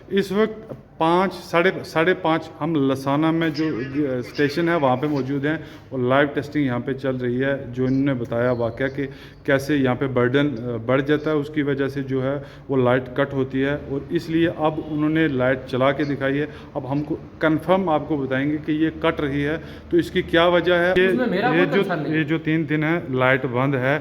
इस वक्त साढ़े पाँच हम लसाना में जो स्टेशन है वहाँ पे मौजूद हैं और लाइव टेस्टिंग यहाँ पे चल रही है। जो इन्होंने बताया वाक़या कि कैसे यहाँ पे बर्डन बढ़ जाता है, उसकी वजह से जो है वो लाइट कट होती है और इसलिए अब उन्होंने लाइट चला के दिखाई है। अब हमको कंफर्म आपको बताएंगे कि ये कट रही है तो इसकी क्या वजह है। ये जो 3 दिन है लाइट बंद है,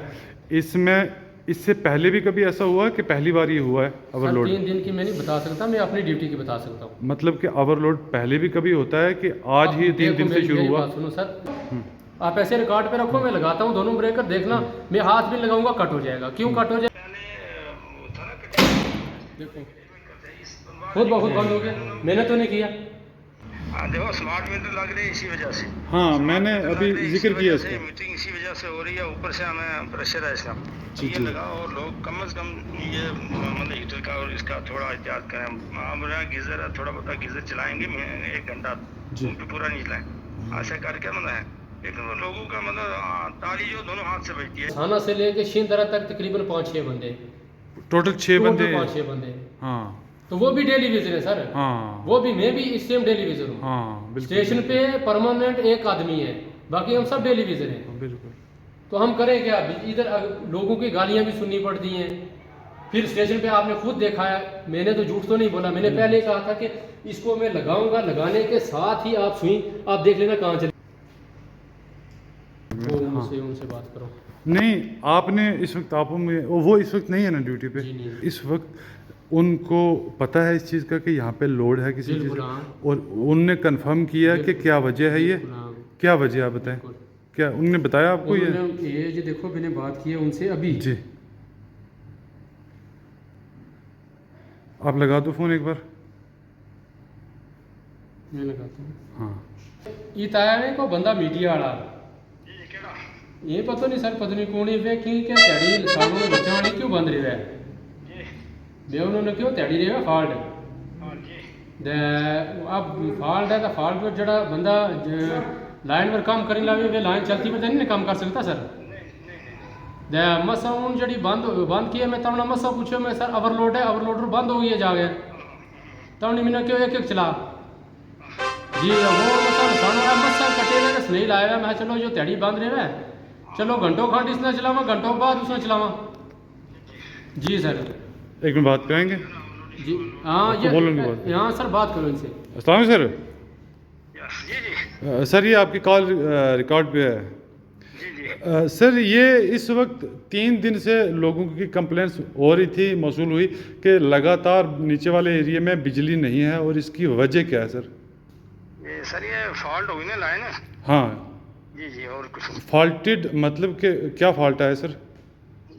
इसमें इससे पहले भी कभी ऐसा हुआ है कि पहली बार ये हुआ है ओवरलोड? 3 दिन की मैं नहीं बता सकता, मैं अपनी ड्यूटी की बता सकता हूँ। मतलब कि ओवरलोड पहले भी कभी होता है कि आज ही 3 दिन से शुरू हुआ? सुनो सर, आप ऐसे रिकॉर्ड पे रखो, मैं लगाता हूँ दोनों ब्रेकर, देखना मैं हाथ भी लगाऊंगा कट हो जाएगा। क्यों कट हो जाएगा? देखो खुद बहुत बंद हो गया, मैंने तो नहीं किया। देखो स्मार्ट मीटर लग रही है इसी वजह से। हाँ, मैंने अभी जिक्र किया इसका। मीटिंग इसी वजह से हो रही है, ऊपर से हमें प्रेशर है इसका। ये लगाओ और लोग कम से कम ये मतलब हीटर का और इसका थोड़ा एहतियात करें। हमारा गीजर है, थोड़ा बहुत गीजर चलाएंगे 1 घंटा, पूरा नहीं चलाएं, ऐसा करके मतलब है। लेकिन वो लोगों का मतलब ताली जो दोनों हाथ से बजती है। थाना से लेके शिंदरा तक तकरीबन 5-6 बंदे, टोटल 6 बंदे। 5-6 बंदे। हाँ, तो वो भी डेली विजिटर है सर। हाँ, वो भी, मैं भी इस सेम डेली विजिटर हूँ। हाँ, स्टेशन पे परमानेंट एक आदमी है, बाकी हम सब डेली विजिटर हैं। बिल्कुल। तो हम करें क्या? इधर लोगों की गालियां भी सुननी पड़ती हैं। फिर स्टेशन पे आपने खुद देखा है, मैंने तो झूठ तो नहीं बोला, मैंने पहले कहा था कि इसको मैं लगाऊंगा, लगाने के साथ ही आप सुई, आप देख लेना कहाँ चले। उनसे बात करो। नहीं, आपने इस वक्त वो इस वक्त नहीं है ना ड्यूटी पे? इस वक्त उनको पता है इस चीज़ का कि यहाँ पे लोड है किसी चीज़ का, और उनने कंफर्म किया कि क्या वजह है, ये क्या वजह है बताएं? क्या उन्होंने बताया आपको? ये जो देखो, मैंने बात की है उनसे अभी जी। आप लगा दो फ़ोन एक बार। मैं लगाता हूँ। हाँ, ये ताया को बंदा मीडिया वाला, ये पता नहीं सर, पता नहीं कौन है कि क्या तैड़ी सालों में बच्चा वाली क्यों बंद रहा है बे, उन्होंने क्यों तैड़ी रहा फॉल्ट दे। अब फॉल्ट है तो फॉल्ट पर जड़ा बंदा लाइन पर काम करने लगे, वे लाइन चलती पर नहीं काम कर सकता सर। दे मसा उन जड़ी बंद किया, मैं तब मसा पूछो मैं सर ओवरलोड है, ओवरलोडर बंद हो गया जा गया, तब नहीं मैंने क्यों एक चला जी। वो मसा कटे हुए नहीं लाया हुआ, मैं चलो जो तैड़ी बंद रहा है, चलो घंटों खंड इसने चलावा, घंटों बाद उसने चलावा। जी सर, एक मिनट बात करेंगे जी। हाँ, ये बोलेंगे बात। हाँ सर, बात करो इनसे। अस्सलाम सर। जी जी सर, ये आपकी कॉल रिकॉर्ड पे है। जी जी। सर, ये इस वक्त 3 दिन से लोगों की कंप्लेंट्स हो रही थी, मौसूल हुई कि लगातार नीचे वाले एरिया में बिजली नहीं है, और इसकी वजह क्या है सर? ये सर ये फॉल्ट हुई ना लाइन। हाँ जी जी। और कुछ फॉल्टेड मतलब कि क्या फॉल्ट है सर?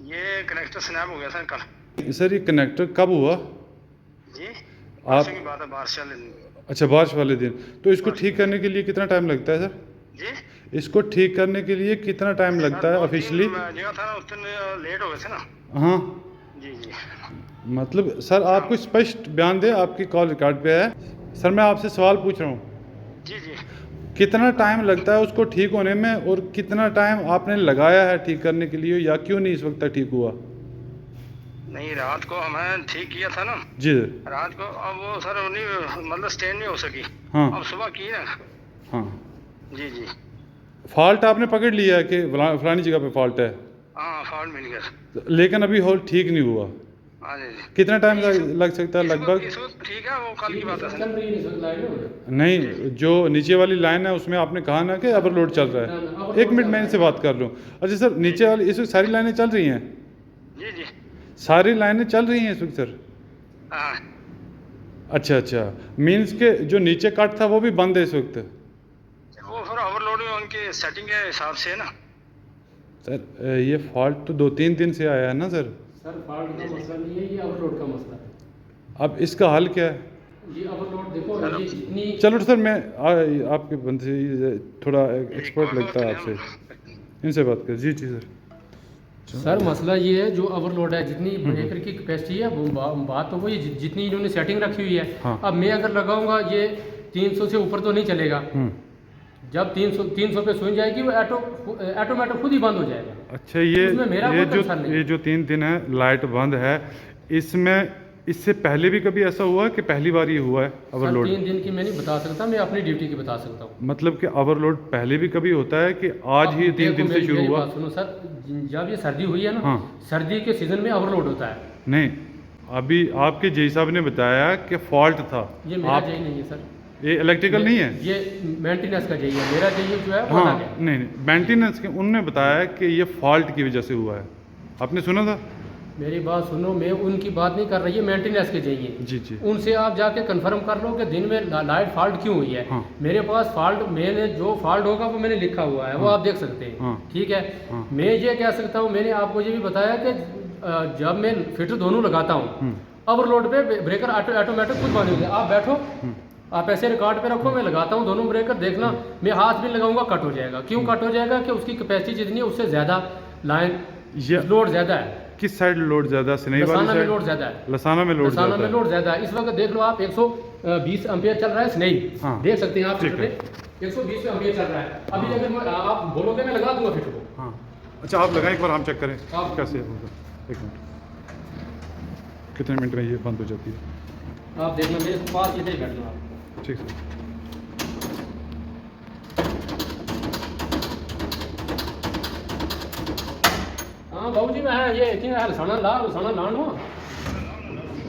ये कनेक्टर स्नैप हो गया सर कल। सर, ये कनेक्टर कब हुआ जी? आप? की बात है, बारिश वाले दिन। अच्छा, बारिश वाले दिन। तो इसको ठीक करने के लिए कितना टाइम लगता है सर? जी? इसको ठीक करने के लिए कितना टाइम लगता है ऑफिशियली? जगह था ना उस दिन लेट हो गए थे ना। हाँ, जी जी। मतलब सर आपको स्पष्ट बयान दे, आपकी कॉल रिकॉर्ड पे है। सर, मैं आपसे सवाल पूछ रहा हूँ, जी जी। कितना टाइम लगता है उसको ठीक होने में, और कितना टाइम आपने लगाया है ठीक करने के लिए, या क्यों नहीं इस वक्त तक ठीक हुआ? नहीं, रात को हमें ठीक किया था ना जी रात को। अब वो सर नहीं मतलब स्टैंड नहीं हो सकी। हाँ, अब सुबह की ना। हाँ। जी जी। फॉल्ट आपने पकड़ लिया है कि फलानी जगह पे फॉल्ट है, हाँ फॉल्ट मिल गया, लेकिन अभी होल ठीक नहीं हुआ। हाँ जी जी। कितना टाइम लग सकता है लगभग? इस वक्त ठीक है, वो कल की बात है चल सर। रही है लाइन। नहीं, जो नीचे वाली लाइन है उसमें आपने कहा ना कि ओवरलोड चल रहा है। एक मिनट मैं इनसे बात कर लूँ। अच्छा सर, नीचे वाली इस वक्त सारी लाइनें चल रही हैं? जी जी। सारी लाइनें चल रही हैं इस वक्त सर? हाँ। अच्छा अच्छा, मीन्स के जो नीचे कट था वो भी बंद है इस वक्त? वो फिर ओवरलोड में उनकी सेटिंग के हिसाब से है ना सर। ये फॉल्ट तो 2-3 दिन से आया है ना सर? सर फॉल्ट का मसला नहीं है, ये ओवरलोड का मसला है। अब इसका हल क्या है? ये ओवरलोड देखो, ये जितनी चलो सर, मैं आपके बंदे से थोड़ा एक्सपर्ट लगता है आपसे, इनसे बात कर। जी जी सर। सर मसला ये है, जो ओवरलोड है, जितनी ब्रेकर की कैपेसिटी है, बात तो वही जितनी इन्होंने सेटिंग रखी हुई है। हाँ। अब मैं अगर लगाऊंगा, ये 300 से ऊपर तो नहीं चलेगा। जब 300 पे सुन जाएगी, वो ऑटोमेटिक खुद ही बंद हो जाएगा। अच्छा, ये जो 3 दिन है लाइट बंद है, इसमें इससे पहले भी कभी ऐसा हुआ है कि पहली बार ये हुआ है सर ओवरलोड? 3 दिन की मैं नहीं बता सकता, मैं अपनी ड्यूटी की बता सकता हूँ। मतलब कि ओवरलोड पहले भी कभी होता है कि आज ही 3 दिन से शुरू हुआ? सुनो सर, जब ये सर्दी हुई है ना, हाँ। सर्दी के सीजन में ओवरलोड होता है। नहीं, अभी आपके जय साहब ने बताया कि फॉल्ट था। ये मेरा आप जई नहीं है सर, ये इलेक्ट्रिकल नहीं है? ये मेंटेनेंस का जई है। मेरा जई जो है वो हाँ, अलग है। नहीं मेंटेनेंस के उनने बताया कि ये फॉल्ट की वजह से हुआ है। आपने सुना था? मेरी बात सुनो, मैं उनकी बात नहीं कर रही है, मेंटेनेंस के चाहिए। जी जी। उनसे आप जाके कंफर्म कर लो कि दिन में लाइट फॉल्ट क्यों हुई है। हाँ। मेरे पास फॉल्ट, मैंने जो फॉल्ट होगा वो मैंने लिखा हुआ है, वो हाँ। आप देख सकते हैं। हाँ। ठीक है। हाँ। मैं ये कह सकता हूँ, मैंने आपको ये भी बताया कि जब मैं फिटर दोनों लगाता हूँ, ओवरलोड पे ब्रेकर ऑटोमेटिक खुद बंद हो गया। आप बैठो, आप ऐसे रिकॉर्ड पे रखो, मैं लगाता हूँ दोनों ब्रेकर, देखना मैं हाथ भी लगाऊंगा कट हो जाएगा। क्यों कट हो जाएगा? कि उसकी कैपेसिटी जितनी है उससे ज़्यादा लाइन ये लोड ज़्यादा है। किस साइड लोड ज़्यादा? सिनई वाली लसाना में साइड? लोड ज़्यादा है। लसाना में लोड लसाना ज़्यादा में है। लोड ज़्यादा है। इस वक्त देख लो आप 120 एम्पियर चल रहा है स्नेही। हाँ। देख सकते हैं आप ठीक फिटर पे 120 एम्पियर चल रहा है। अभी अगर आप बोलोगे मैं लगा दूंगा फिटर को। हाँ, अच्छा आप लगाएं, एक बार हम चेक करें आप- कैसे होगा। एक मिनट, कितने मिनट में ये बंद हो जाती है? आप देखना, मेरे पास इधर ही बैठना आप। ठीक है। हाँ बाबू जी, मैं ये कि लसाना लान हो।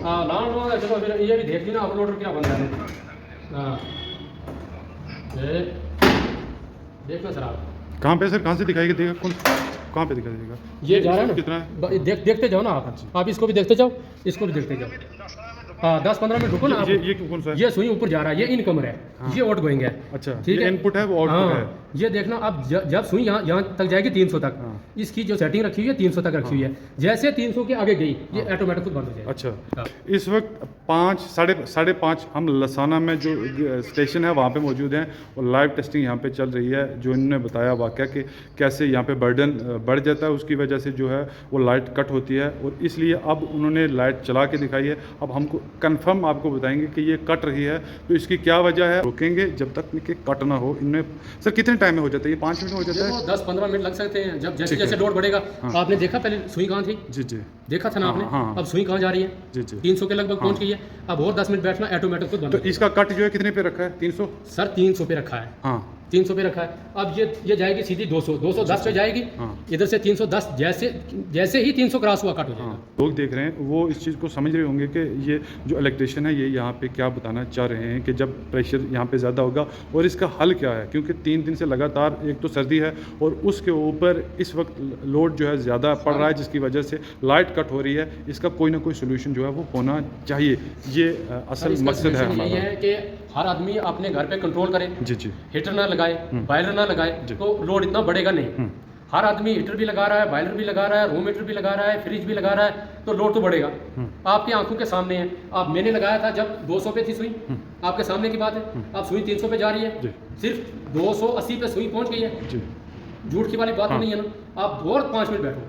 हाँ लान हो, चलो फिर ये भी देख ली ना अपलोडर क्या बन रहा है। हाँ ये देखना सर आप। कहाँ पे सर? कहाँ से दिखाई देगा? कौन कहाँ पे दिखाई देगा? ये जा रहा है ना, कितना है? देखते जाओ ना आप इसको भी देखते जाओ, इसको भी देखते जाओ। हाँ 10-15 मिनट रुको ना आप। ये कौन सा है? ये सुई ऊपर जा रहा है, ये इनकमर है। हाँ। ये आउट गोइंग है। अच्छा, ठीक ये है। इनपुट है, वो आउटपुट है। ये देखना अब जब सुई यहाँ तक जाएगी 300 तक, हाँ। इसकी जो सेटिंग रखी हुई है 300 तक रखी हुई है। जैसे 300 के आगे गई ये ऑटोमेटिक खुद बंद हो जाएगा। अच्छा, हाँ। इस वक्त 5 साढ़े 5 हम लसाना में जो स्टेशन है वहाँ पे मौजूद हैं और लाइव टेस्टिंग यहाँ पे चल रही है। जो इन्होंने बताया वाक़या कि कैसे यहाँ पे बर्डन बढ़ जाता है, उसकी वजह से जो है वो लाइट कट होती है और इसलिए अब उन्होंने लाइट चला के दिखाई है। अब हमको कंफर्म आपको बताएंगे कि ये कट रही है तो इसकी क्या वजह है। रुकेंगे जब तक कि कट ना हो। इनमें सर कितने टाइम में हो जाता है ये? 5 मिनट में हो जाता है? देखो 10-15 मिनट लग सकते हैं। जब जैसे ठीक है। जैसे लोड बढ़ेगा। हाँ। आपने देखा पहले सुई कहाँ थी? जी जी देखा था ना आपने? हाँ, हाँ। अब सुई कहाँ जा रही है? जी जी। 300 के लगभग हाँ। पहुँच गई है। अब और 10 मिनट बैठना, ऑटोमेटिक खुद बंद तो हो जाएगा। इसका कट जो है कितने पे रखा है? 300? सर 300 पे रखा है। हाँ 300 पे रखा है। अब ये जाएगी सीधी 210 पे जाएगी। हाँ। इधर से 310, जैसे ही 300 क्रॉस हुआ कट हो जाएगा। हाँ, लोग देख रहे हैं वो इस चीज़ को समझ रहे होंगे कि ये जो इलेक्ट्रिशियन है ये यहाँ पे क्या बताना चाह रहे हैं कि जब प्रेशर यहाँ पे ज़्यादा होगा और इसका हल क्या है। क्योंकि 3 दिन से लगातार एक तो सर्दी है और उसके ऊपर इस वक्त लोड जो है ज़्यादा पड़ रहा है जिसकी वजह से लाइट कट हो रही है। इसका कोई ना कोई सोल्यूशन जो है वो होना चाहिए। ये असल इसका मकसद है solution यही हमारा। है कि हर आदमी अपने घर पे कंट्रोल करे, जी जी। हीटर ना लगाए, बॉयलर ना लगाए, जी। तो लोड इतना बढ़ेगा नहीं। हर आदमी हीटर भी लगा रहा है, बॉयलर भी लगा रहा है, रूम हीटर भी लगा रहा है, फ्रिज भी लगा रहा है, तो लोड तो बढ़ेगा। आपकी आंखों के सामने है। आप मैंने लगाया था जब 200 पे थी सुई, आपके सामने की बात है। अब सुई 300 पे जा रही जी। है, सिर्फ 280 पे सुई पहुंच गई है। जी झूठ की वाली बात हाँ। नहीं है ना। आप और 5 मिनट बैठो,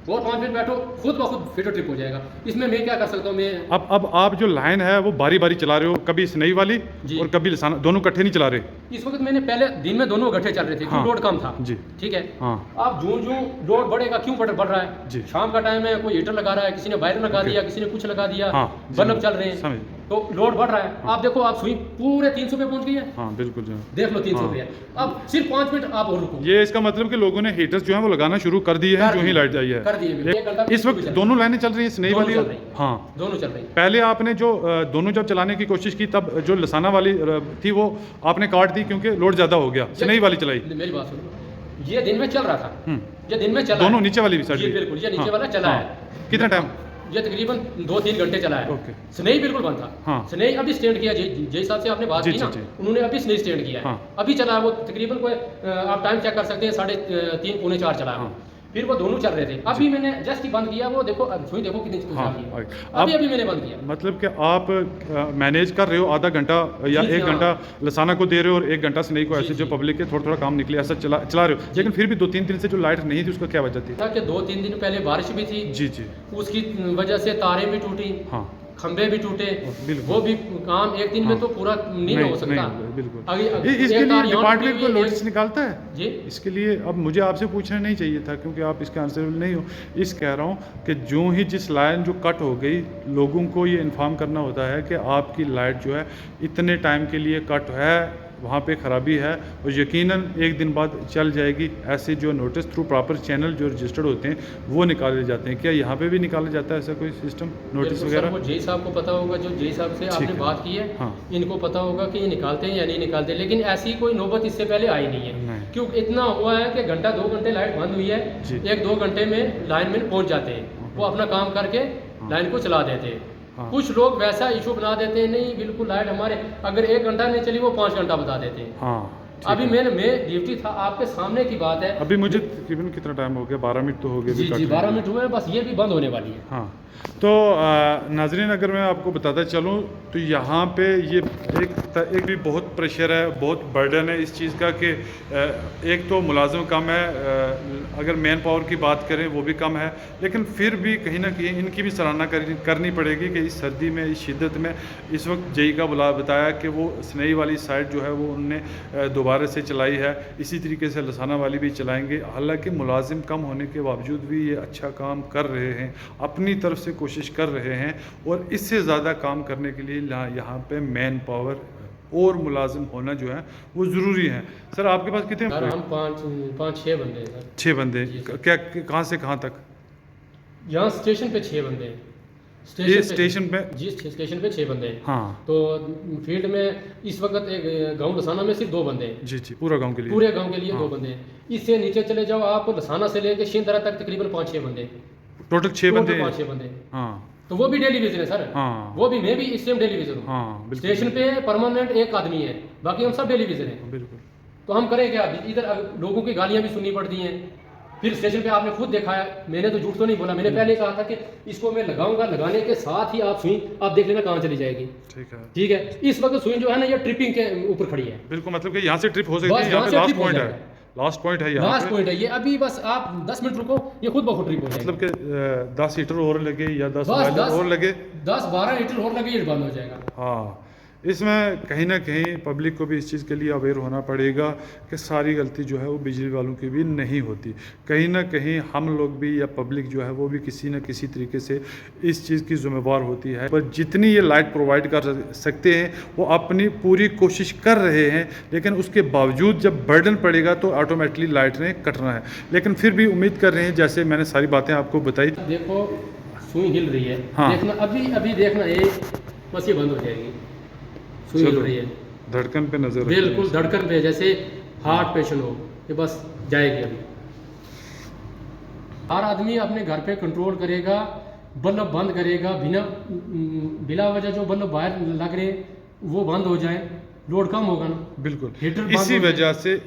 और 5 मिनट बैठो, खुद ब खुद फिटर ट्रिप हो जाएगा। इसमें मैं क्या कर सकता हूँ? मैं अब आप जो लाइन है वो बारी बारी चला रहे हो, कभी स्नई वाली जी। और कभी लसाना, दोनों इकट्ठे नहीं चला रहे? इस वक्त मैंने पहले दिन में दोनों इकट्ठे चल रहे थे, क्यों? हाँ। लोड कम था। जी। ठीक है। हाँ अब जूं लोड बढ़ेगा, क्यों बढ़ रहा है? जी। शाम का टाइम है, कोई हीटर लगा रहा है, किसी ने वायर लगा ओके। दिया, किसी ने कुछ लगा दिया, हाँ, बल्ब जी। चल रहे हैं, समझ। तो लोड बढ़ रहा है। आप देखो, आप सुई पूरे 300 पे पहुंच गई है। हाँ बिल्कुल जो है। देख लो 300 हाँ। पे है। अब सिर्फ 5 मिनट आप और रुको। ये इसका मतलब कि लोगों ने हीटर्स जो है वो लगाना शुरू कर दिए हैं कर जो ही दिए। लाइट आई है। कर दिए बिल्कुल। एक घंटा इस वक्त भी चल दोनों लाइनें चल रही हैं, स्नई दोनों वाली चल और रही। हाँ। दोनों चल रही। पहले आपने जो दोनों जब चलाने की कोशिश की तब जो लसाना वाली थी वो आपने काट दी क्योंकि लोड ज़्यादा हो गया, स्नई वाली चलाई। मेरी बात सुनो, ये दिन में चल रहा था। ये दिन में चला दोनों है। नीचे वाली भी साइड जी भी? बिल्कुल, ये नीचे हाँ, वाला चला हाँ। है। कितना टाइम? ये तकरीबन 2-3 घंटे चला है। ओके। स्नेही बिल्कुल बंद था। हाँ। स्नेही अभी स्टैंड किया, जय साहब से आपने बात जी, की जी, ना, जी। उन्होंने अभी स्नेही स्टैंड किया है। हाँ। अभी चला है वो तकरीबन कोई आप टाइम चेक कर सकते हैं, 3:30 पौने 4 चला है। हाँ। फिर वो दोनों चल रहे थे। अभी मैंने जस्ट ही बंद किया, वो देखो अब सुई देखो कितनी हाँ, चल रही है। अब- अभी मैंने बंद किया। मतलब कि आप मैनेज कर रहे हो आधा घंटा या जी, 1 हाँ। घंटा लसाना को दे रहे हो और 1 घंटा स्नई को जी, ऐसे जो जी। पब्लिक के थोड़ा थोड़ा काम निकले ऐसा चला रहे हो। लेकिन फिर भी 2-3 दिन से जो लाइट नहीं थी उसका क्या वजह थी? था कि 2-3 दिन पहले बारिश भी थी, जी जी। उसकी वजह से तारें भी टूटी। हाँ खंबे भी टूटे, बिल्कुल। वो भी काम एक दिन में तो पूरा नहीं हो सकता। बिल्कुल। अभी इसके एक लिए तार यहाँ डिपार्टमेंट टूटी को हुई है, नोटिस निकालता है जी इसके लिए? अब मुझे आपसे पूछना नहीं चाहिए था क्योंकि आप इसके आंसरेबल नहीं हो। इस कह रहा हूँ कि जो ही जिस लाइन जो कट हो गई, लोगों को ये इन्फॉर्म करना होता है कि आपकी लाइट जो है इतने टाइम के लिए कट है, वहाँ पे ख़राबी है और यकीनन एक दिन बाद चल जाएगी। ऐसे जो नोटिस थ्रू प्रॉपर चैनल जो रजिस्टर्ड होते हैं वो निकाले जाते हैं। क्या यहाँ पे भी निकाला जाता है ऐसा कोई सिस्टम, नोटिस बिल्कुल सर, वगैरह? वो जे साहब को पता होगा, जो जे साहब से आपने है। बात की है, हाँ। इनको पता होगा कि ये निकालते हैं या नहीं निकालते, लेकिन ऐसी कोई नौबत इससे पहले आई नहीं है। नहीं। क्यों इतना हुआ है कि घंटा 2 घंटे लाइट बंद हुई है, जी। 1-2 घंटे में लाइनमैन पहुंच जाते हैं, वो अपना काम करके लाइन को चला देते हैं। हाँ। कुछ लोग वैसा इशू बना देते हैं, नहीं बिल्कुल लाइट हमारे अगर 1 घंटा नहीं चली वो 5 घंटा बता देते हैं। हाँ, ठीक अभी है। मैं ड्यूटी था, आपके सामने की बात है। अभी मुझे तकरीबन कितना टाइम हो गया? 12 मिनट तो हो गए जी अभी जी कट 12 रही है। मिनट हुए हैं, बस ये भी बंद होने वाली है। हाँ, तो नाजरीन अगर मैं आपको बताता चलूँ तो यहाँ पे ये एक भी बहुत प्रेशर है, बहुत बर्डन है इस चीज़ का कि एक तो मुलाजिम कम है, अगर मैन पावर की बात करें वो भी कम है, लेकिन फिर भी कहीं ना कहीं इनकी भी सराहना करनी पड़ेगी कि इस सर्दी में, इस शिद्दत में, इस वक्त जेई का बताया कि वो स्नई वाली साइड जो है वो उनने दोबारा से चलाई है, इसी तरीके से लसाना वाली भी चलाएँगे। हालाँकि मुलाजिम कम होने के बावजूद भी ये अच्छा काम कर रहे हैं, अपनी तरफ से कोशिश कर रहे हैं और इससे ज़्यादा काम करने के लिए यहाँ पे मैन पावर और मुलाजिम होना जो है वो ज़रूरी है। सर आपके पास कितने? सर हम 5-6 बंदे हैं सर। 6 बंदे। जी सर। क्या कहाँ से कहाँ तक? यहाँ स्टेशन पे 6 बंदे हैं। ये स्टेशन पे? जी स्टेशन पे 6 बंदे हैं। हाँ। तो फील्ड में इस वक्त एक गांव लसाना में सिर्फ 2 बंदे हैं। जी जी, पूरा गांव के लिए? पूरे गांव के लिए हाँ। 2 बंदे हैं। इससे नीचे चले जाओ आप लसाना से लेकर शिंदरा तक तकरीबन 5-6 बंदे हैं। टोटल 6 बंदे हैं? 5-6 बंदे हैं। हाँ तो वो भी डेली विजन है सर। हाँ। वो भी मैं भी इस सेम डेली विजन हूँ। हाँ बिल्कुल। स्टेशन पे परमानेंट एक आदमी है, बाकी हम सब डेली विजन है। बिल्कुल। तो हम करें क्या? इधर लोगों की गालियां भी सुननी पड़ती हैं। फिर स्टेशन पे आपने खुद देखा है, मैंने तो झूठ तो नहीं बोला, मैंने पहले कहा था कि इसको मैं लगाऊंगा, लगाने के साथ ही आप सुई आप देख लेना कहाँ चली जाएगी। ठीक है। ठीक है, इस वक्त सुई जो है ना ये ट्रिपिंग के ऊपर खड़ी है। बिल्कुल, मतलब कि यहाँ से ट्रिप हो सकती बस है, यहाँ यहाँ पे से लास्ट ट्रिप हो पॉइंट है, जाएगा। लास्ट पॉइंट है यहाँ लास्ट पे। पॉइंट है ये, अभी बस आप 10 मिनट रुको, ये खुद ब खुद ट्रिप हो जाएगा। मतलब कि 10 हीटर और लगे या 10 बस वाले 10 और लगे, 10-12 लीटर और लगे, ये बंद हो जाएगा। हाँ। इसमें कहीं ना कहीं पब्लिक को भी इस चीज़ के लिए अवेयर होना पड़ेगा कि सारी गलती जो है वो बिजली वालों की भी नहीं होती। कहीं ना कहीं हम लोग भी या पब्लिक जो है वो भी किसी न किसी तरीके से इस चीज़ की जिम्मेवार होती है। पर जितनी ये लाइट प्रोवाइड कर सकते हैं वो अपनी पूरी कोशिश कर रहे हैं, लेकिन उसके बावजूद जब बर्डन पड़ेगा तो ऑटोमेटिकली लाइट ने कटना है। लेकिन फिर भी उम्मीद कर रहे हैं, जैसे मैंने सारी बातें आपको बताई। देखो सुई हिल रही है, हाँ। देखना अभी देखना ये बस ये बंद हो जाएगी। सुई हिल रही है, धड़कन पे नजर बिल्कुल धड़कन पे, जैसे हार्ट पेशेंट हो, ये बस जाएगी। अभी हर आदमी अपने घर पे कंट्रोल करेगा, बल्ब बंद करेगा, बिना वजह जो बल्ब बाहर लग रहे वो बंद हो जाए, लोड कम होगा ना। बिल्कुल। हीटर बंद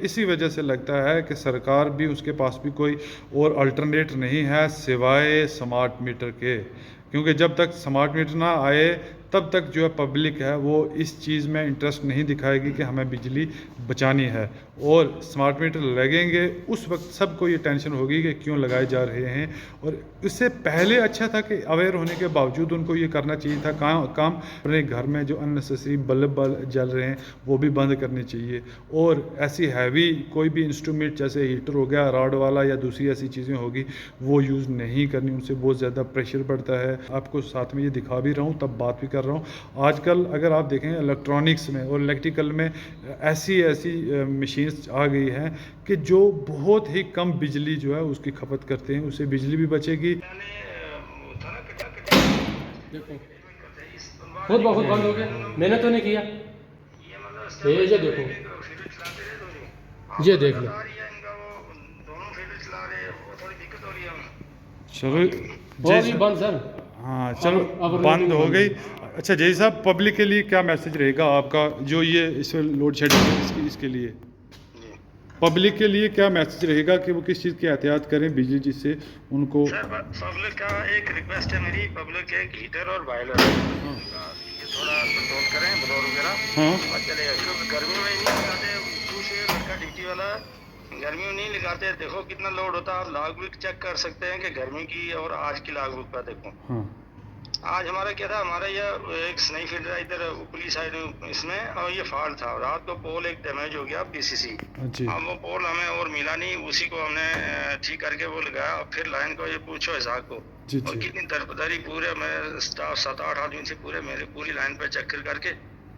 इसी वजह से लगता है कि सरकार भी, उसके पास भी कोई और अल्टरनेट नहीं है सिवाय स्मार्ट मीटर के, क्योंकि जब तक स्मार्ट मीटर ना आए तब तक जो है पब्लिक है वो इस चीज़ में इंटरेस्ट नहीं दिखाएगी कि हमें बिजली बचानी है। और स्मार्ट मीटर लगेंगे उस वक्त सबको ये टेंशन होगी कि क्यों लगाए जा रहे हैं। और इससे पहले अच्छा था कि अवेयर होने के बावजूद उनको ये करना चाहिए था काम अपने घर में जो अननेसेसरी बल्ब जल रहे हैं वो भी बंद करने चाहिए। और ऐसी हैवी कोई भी इंस्ट्रूमेंट जैसे हीटर हो गया, रॉड वाला या दूसरी ऐसी चीज़ें होगी वो यूज़ नहीं करनी, उनसे बहुत ज़्यादा प्रेशर बढ़ता है। आपको साथ में ये दिखा भी रहा हूँ, तब बात भी कर रहा हूँ। आजकल अगर आप देखें इलेक्ट्रॉनिक्स में और इलेक्ट्रिकल में ऐसी मशीन्स आ गई हैं कि जो बहुत ही कम बिजली जो है उसकी खपत करते हैं, उससे बिजली भी बचेगी। देखो खुद बहुत बंद हो गया, मैंने तो नहीं किया। ये देखो, ये देख लो, चलो वो भी बंद सर। हाँ चलो अब बंद हो गई। अच्छा जय साहब, पब्लिक के लिए क्या मैसेज रहेगा आपका, जो ये इस लोड शेडिंग है इसके लिए पब्लिक के लिए क्या मैसेज रहेगा कि वो किस चीज़ की एहतियात करें बिजली, जिससे उनको। पब्लिक का एक रिक्वेस्ट है मेरी, पब्लिक के हीटर और बॉयलर ये थोड़ा कंट्रोल करें, ब्लोअर वगैरह। हाँ और चलेगा, क्योंकि गर्मी में नहीं लगाते, दूसरे लड़का ड्यूटी वाला गर्मी में नहीं लगाते। देखो कितना लोड होता है, आप लॉग बुक चेक कर सकते हैं कि गर्मी की और आज की लॉग बुक का देखो। हाँ आज हमारा क्या था, हमारा ये एक स्नई फीडर है इधर ऊपरी साइड इसमें, और ये फॉल्ट था। रात को पोल एक डैमेज हो गया पीसीसी। जी अब वो पोल हमें और मिला नहीं, उसी को हमने ठीक करके वो लगाया। और फिर लाइन को ये पूछो इसाक को, जी और जी कितनी दरबदरी पूरे मेरे स्टाफ 7-8 आदमी से पूरे मेरे पूरी लाइन पे चक्कर करके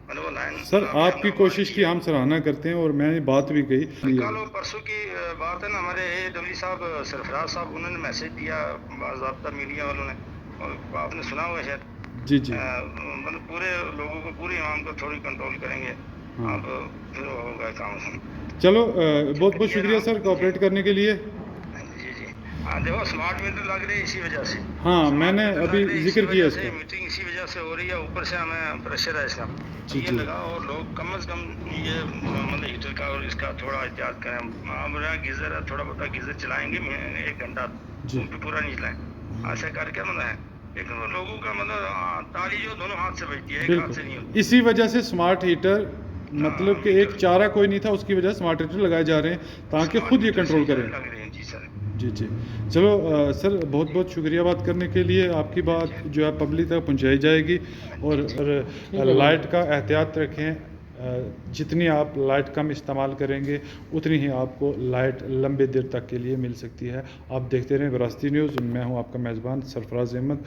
मैंने वो लाइन। सर, आपकी कोशिश की हम सराहना करते हैं और मैंने बात भी कही। कल और परसों की बात है ना, हमारे AW साहब सरफराज साहब उन्होंने मैसेज दिया बाज़ाब्ता मीडिया वालों ने, और आपने सुना हुआ शायद। जी जी मतलब पूरे लोगों को, पूरे इमाम को थोड़ी कंट्रोल करेंगे। हाँ। अब फिर होगा काम। चलो, बहुत बहुत शुक्रिया सर कोऑपरेट करने के लिए। जी जी। हाँ देखो, स्मार्ट मीटर लग रहे हैं इसी वजह से। हाँ, स्मार्ट मैंने मीटर अभी लग रहे हैं जिक्र इसी किया वजह से, इसका। मीटिंग इसी वजह से हो रही है। ऊपर से हमें प्रेशर है इसका। जी, ये जी। लगा, और लोग कम से कम ये मतलब हीटर का और इसका थोड़ा एहतियात करें। अब रहा गीजर है, थोड़ा बहुत गीजर चलाएंगे 1 घंटा, जी। वो भी पूरा नहीं चलाएं। ऐसा करके मतलब है, लेकिन वो लोगों का मतलब ताली जो दोनों हाथ से बजती है, एक हाथ से नहीं बिल्कुल, होती। इसी वजह से स्मार्ट हीटर, मतलब कि एक मीटर चारा कोई नहीं था, उसकी वजह से स्मार्ट हीटर लगाए जा रहे हैं ताकि स्मार्ट खुद ये मीटर कंट्रोल से करें। लग रहे हैं। जी सर। जी जी। चलो, सर बहुत बहुत शुक्रिया बात करने के लिए। आपकी बात जो है पब्लिक तक पहुंचाई जाएगी। और लाइट का एहतियात रखें। जितनी आप लाइट कम इस्तेमाल करेंगे उतनी ही आपको लाइट लंबे देर तक के लिए मिल सकती है। आप देखते रहें विरासती न्यूज़। मैं हूं आपका मेज़बान सरफराज अहमद।